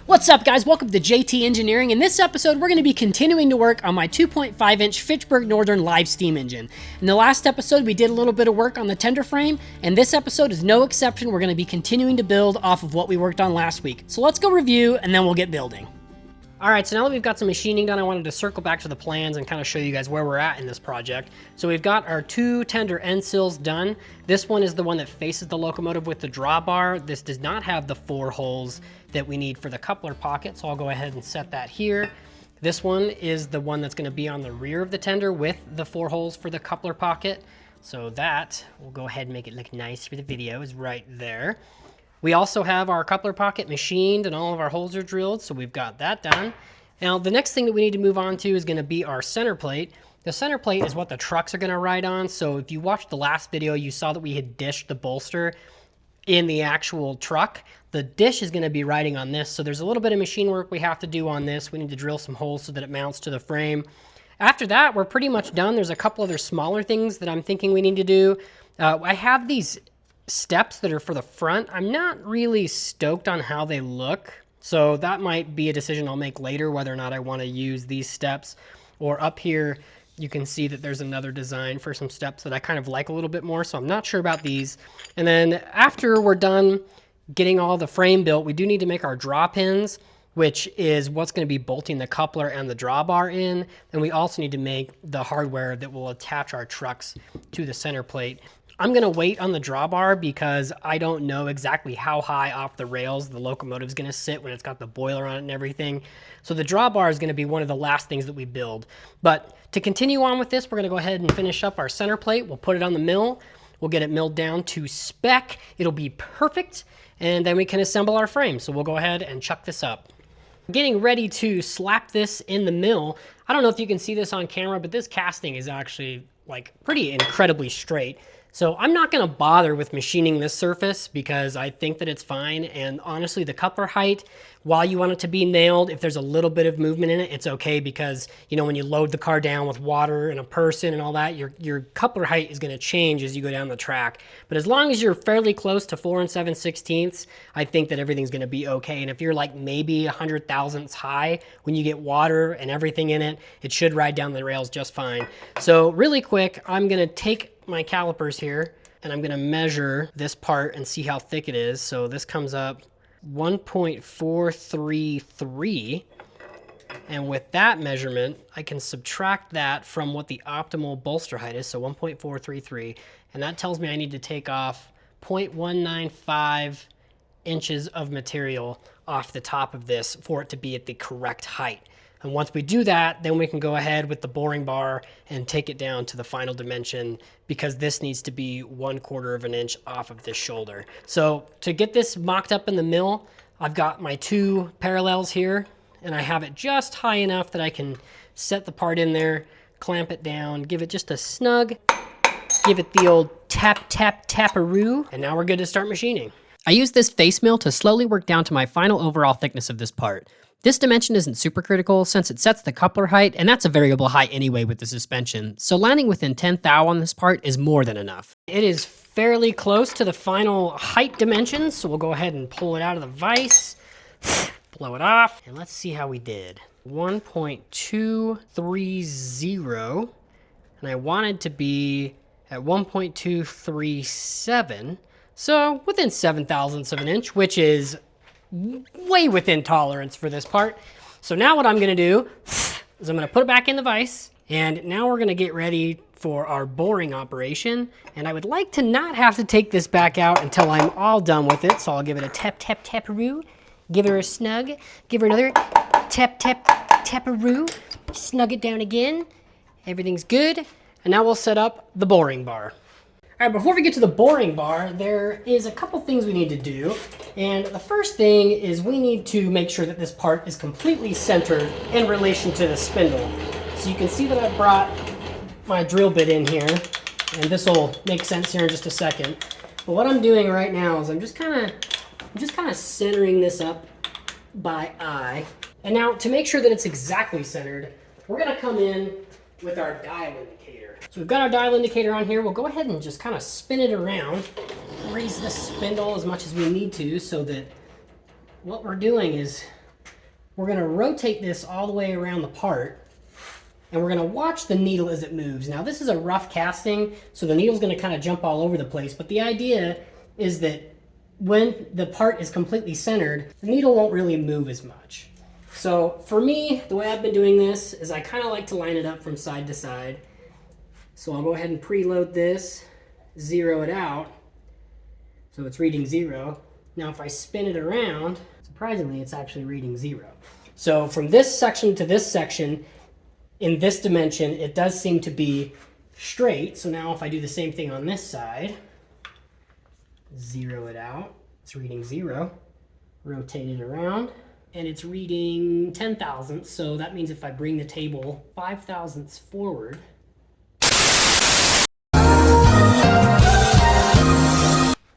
What's up, guys? Welcome to J.T. Engineering. In this episode, we're going to be continuing to work on my 2.5-inch Fitchburg Northern live steam engine. In the last episode, we did a little bit of work on the tender frame, and this episode is no exception. We're going to be continuing to build off of what we worked on last week. So let's go review, and then we'll get building. All right, so now that we've got some machining done, I wanted to circle back to the plans and kind of show you guys where we're at in this project. So we've got our two tender end sills done. This one is the one that faces the locomotive with the drawbar. This does not have the 4 holes that we need for the coupler pocket, so I'll go ahead and set that here. This one is the one that's going to be on the rear of the tender with the 4 holes for the coupler pocket. So that, we'll go ahead and make it look nice for the video, is right there. We also have our coupler pocket machined and all of our holes are drilled, so we've got that done. Now, the next thing that we need to move on to is going to be our center plate. The center plate is what the trucks are going to ride on, so if you watched the last video, you saw that we had dished the bolster in the actual truck. The dish is going to be riding on this, so there's a little bit of machine work we have to do on this. We need to drill some holes so that it mounts to the frame. After that, we're pretty much done. There's a couple other smaller things that I'm thinking we need to do. I have these steps that are for the front. I'm not really stoked on how they look, so that might be a decision I'll make later, whether or not I want to use these steps. Or up here, you can see that there's another design for some steps that I kind of like a little bit more, so I'm not sure about these. And then after we're done getting all the frame built, we do need to make our draw pins, which is what's going to be bolting the coupler and the drawbar in. And we also need to make the hardware that will attach our trucks to the center plate. I'm going to wait on the drawbar because I don't know exactly how high off the rails the locomotive is going to sit when it's got the boiler on it and everything. So the drawbar is going to be one of the last things that we build. But to continue on with this, we're going to go ahead and finish up our center plate. We'll put it on the mill. We'll get it milled down to spec. It'll be perfect. And then we can assemble our frame. So we'll go ahead and chuck this up. Getting ready to slap this in the mill. I don't know if you can see this on camera, but this casting is actually like pretty incredibly straight. So I'm not going to bother with machining this surface because I think that it's fine. And honestly, the coupler height, while you want it to be nailed, if there's a little bit of movement in it, it's okay because, you know, when you load the car down with water and a person and all that, your coupler height is going to change as you go down the track. But as long as you're fairly close to 4 7/16, I think that everything's going to be okay. And if you're like maybe 100 thousandths high, when you get water and everything in it, it should ride down the rails just fine. So really quick, I'm going to take my calipers here and I'm going to measure this part and see how thick it is. So this comes up 1.433, and with that measurement I can subtract that from what the optimal bolster height is, so 1.433, and that tells me I need to take off 0.195 inches of material off the top of this for it to be at the correct height. And once we do that, then we can go ahead with the boring bar and take it down to the final dimension, because this needs to be 1/4 of an inch off of this shoulder. So to get this mocked up in the mill, I've got my 2 parallels here, and I have it just high enough that I can set the part in there, clamp it down, give it just a snug, give it the old tap, tap, taparoo, and now we're good to start machining. I use this face mill to slowly work down to my final overall thickness of this part. This dimension isn't super critical since it sets the coupler height, and that's a variable height anyway with the suspension, so landing within 10 thou on this part is more than enough. It is fairly close to the final height dimensions, so we'll go ahead and pull it out of the vise, blow it off, and let's see how we did. 1.230, and I wanted to be at 1.237, so within 7 thousandths of an inch, which is way within tolerance for this part. So now what I'm going to do is I'm going to put it back in the vise, and now we're going to get ready for our boring operation. And I would like to not have to take this back out until I'm all done with it, so I'll give it a tap, tap, taparoo, give her a snug, give her another tap, tap, taparoo, snug it down again. Everything's good. And now we'll set up the boring bar. All right, before we get to the boring bar, there is a couple things we need to do. And the first thing is we need to make sure that this part is completely centered in relation to the spindle. So you can see that I brought my drill bit in here, and this will make sense here in just a second. But what I'm doing right now is I'm just kind of centering this up by eye. And now to make sure that it's exactly centered, we're gonna come in with our dial indicator. So we've got our dial indicator on here. We'll go ahead and just kind of spin it around, raise the spindle as much as we need to, so that what we're doing is we're gonna rotate this all the way around the part, and we're gonna watch the needle as it moves. Now this is a rough casting, so the needle's gonna kind of jump all over the place, but the idea is that when the part is completely centered, the needle won't really move as much. So for me, the way I've been doing this is I kind of like to line it up from side to side. So I'll go ahead and preload this, zero it out, so it's reading 0. Now if I spin it around, surprisingly it's actually reading 0. So from this section to this section, in this dimension, it does seem to be straight. So now if I do the same thing on this side, zero it out, it's reading 0, rotate it around, and it's reading 10 thousandths. So that means if I bring the table 5 thousandths forward,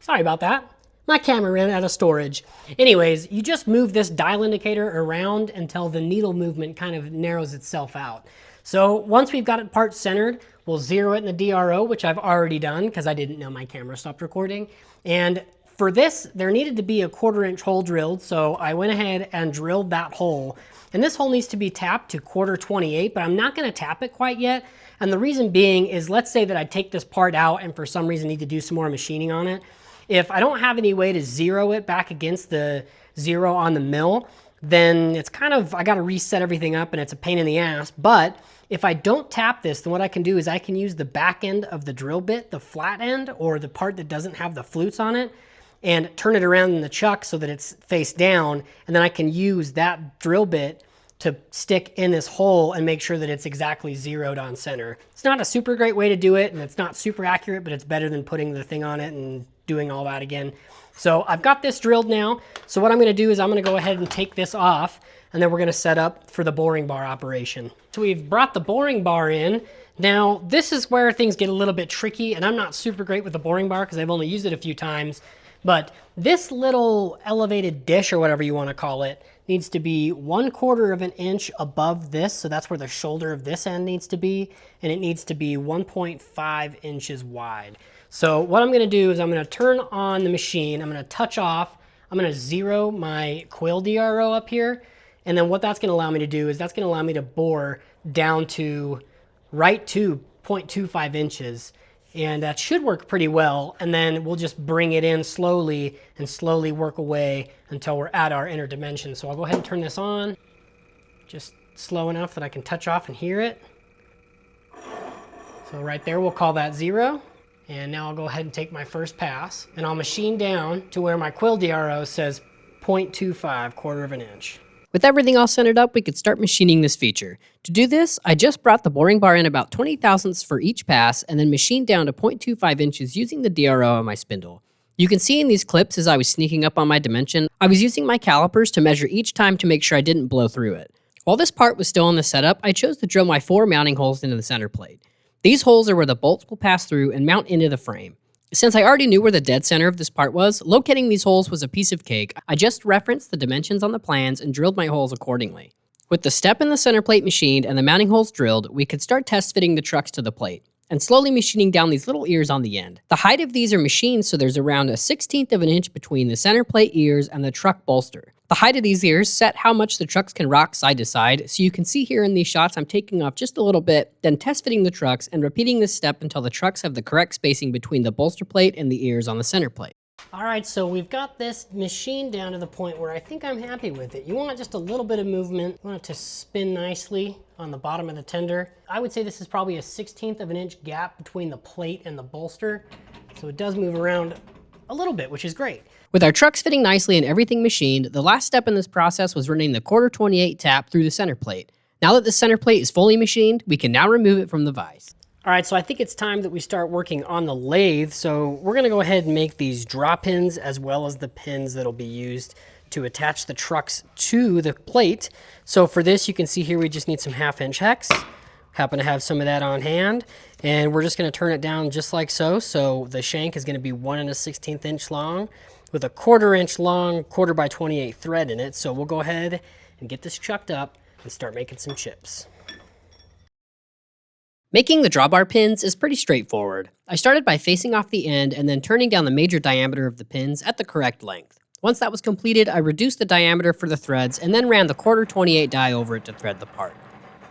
sorry about that. My camera ran out of storage. Anyways, you just move this dial indicator around until the needle movement kind of narrows itself out. So once we've got it part centered, we'll zero it in the DRO, which I've already done because I didn't know my camera stopped recording. And for this, there needed to be a 1/4 inch hole drilled, so I went ahead and drilled that hole. And this hole needs to be tapped to 1/4 but I'm not gonna tap it quite yet. And the reason being is, let's say that I take this part out and for some reason need to do some more machining on it. If I don't have any way to zero it back against the 0 on the mill, then it's kind of, I gotta reset everything up and it's a pain in the ass. But if I don't tap this, then what I can do is I can use the back end of the drill bit, the flat end, or the part that doesn't have the flutes on it, and turn it around in the chuck so that it's face down, and then I can use that drill bit to stick in this hole and make sure that it's exactly zeroed on center. It's not a super great way to do it, and it's not super accurate, but it's better than putting the thing on it and doing all that again. So I've got this drilled now. So what I'm gonna do is I'm gonna go ahead and take this off, and then we're gonna set up for the boring bar operation. So we've brought the boring bar in. Now this is where things get a little bit tricky, and I'm not super great with the boring bar because I've only used it a few times, but this little elevated dish, or whatever you wanna call it, needs to be 1/4 of an inch above this, so that's where the shoulder of this end needs to be, and it needs to be 1.5 inches wide. So what I'm gonna do is I'm gonna turn on the machine, I'm gonna touch off, I'm gonna zero my quill DRO up here, and then what that's gonna allow me to do is that's gonna allow me to bore down to right to 0.25 inches. And that should work pretty well, and then we'll just bring it in slowly and slowly work away until we're at our inner dimension. So I'll go ahead and turn this on, just slow enough that I can touch off and hear it. So right there, we'll call that 0. And now I'll go ahead and take my first pass, and I'll machine down to where my quill DRO says 0.25, 1/4 of an inch. With everything all centered up, we could start machining this feature. To do this, I just brought the boring bar in about 20 thousandths for each pass and then machined down to 0.25 inches using the DRO on my spindle. You can see in these clips as I was sneaking up on my dimension, I was using my calipers to measure each time to make sure I didn't blow through it. While this part was still in the setup, I chose to drill my 4 mounting holes into the center plate. These holes are where the bolts will pass through and mount into the frame. Since I already knew where the dead center of this part was, locating these holes was a piece of cake. I just referenced the dimensions on the plans and drilled my holes accordingly. With the step in the center plate machined and the mounting holes drilled, we could start test fitting the trucks to the plate and slowly machining down these little ears on the end. The height of these are machined so there's around a 1/16 of an inch between the center plate ears and the truck bolster. The height of these ears set how much the trucks can rock side to side, so you can see here in these shots I'm taking off just a little bit, then test fitting the trucks and repeating this step until the trucks have the correct spacing between the bolster plate and the ears on the center plate. All right, so we've got this machine down to the point where I think I'm happy with it. You want just a little bit of movement. You want it to spin nicely on the bottom of the tender. I would say this is probably a 1/16 of an inch gap between the plate and the bolster. So it does move around a little bit, which is great. With our trucks fitting nicely and everything machined, the last step in this process was running the 1/4 tap through the center plate. Now that the center plate is fully machined, we can now remove it from the vise. All right, so I think it's time that we start working on the lathe. So we're gonna go ahead and make these draw pins as well as the pins that'll be used to attach the trucks to the plate. So for this, you can see here we just need some 1/2 inch hex. Happen to have some of that on hand. And we're just gonna turn it down just like so. So the shank is gonna be 1 1/16 inch long with a 1/4 inch long 1/4 by 28 thread in it. So we'll go ahead and get this chucked up and start making some chips. Making the drawbar pins is pretty straightforward. I started by facing off the end and then turning down the major diameter of the pins at the correct length. Once that was completed, I reduced the diameter for the threads and then ran the 1/4-28 die over it to thread the part.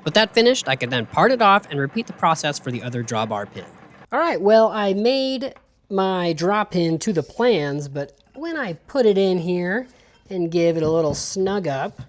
With that finished, I could then part it off and repeat the process for the other drawbar pin. All right, well, I made my draw pin to the plans, but when I put it in here and give it a little snug up,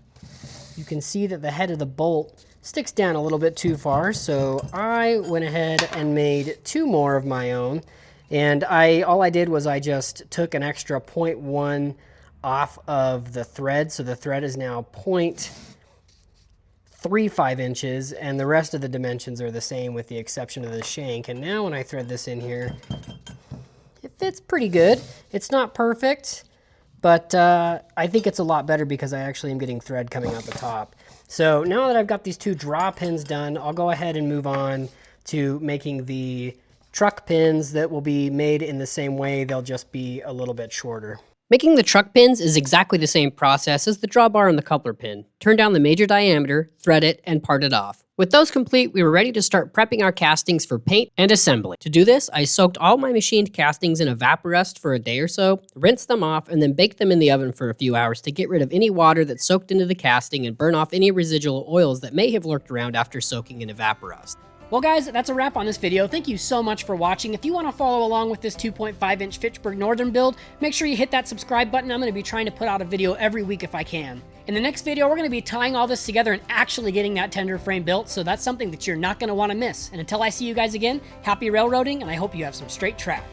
you can see that the head of the bolt sticks down a little bit too far, so I went ahead and made 2 more of my own. And all I did was I just took an extra 0.1 off of the thread, so the thread is now 0.35 inches, and the rest of the dimensions are the same with the exception of the shank. And now when I thread this in here, it fits pretty good. It's not perfect, but I think it's a lot better because I actually am getting thread coming out the top. So now that I've got these 2 draw pins done, I'll go ahead and move on to making the truck pins that will be made in the same way. They'll just be a little bit shorter. Making the truck pins is exactly the same process as the drawbar and the coupler pin. Turn down the major diameter, thread it, and part it off. With those complete, we were ready to start prepping our castings for paint and assembly. To do this, I soaked all my machined castings in a Vaporust for a day or so, rinsed them off, and then baked them in the oven for a few hours to get rid of any water that soaked into the casting and burn off any residual oils that may have lurked around after soaking in a Vaporust. Well guys, that's a wrap on this video. Thank you so much for watching. If you want to follow along with this 2.5-inch Fitchburg Northern build, make sure you hit that subscribe button. I'm going to be trying to put out a video every week if I can. In the next video, we're going to be tying all this together and actually getting that tender frame built, so that's something that you're not going to want to miss. And until I see you guys again, happy railroading, and I hope you have some straight track.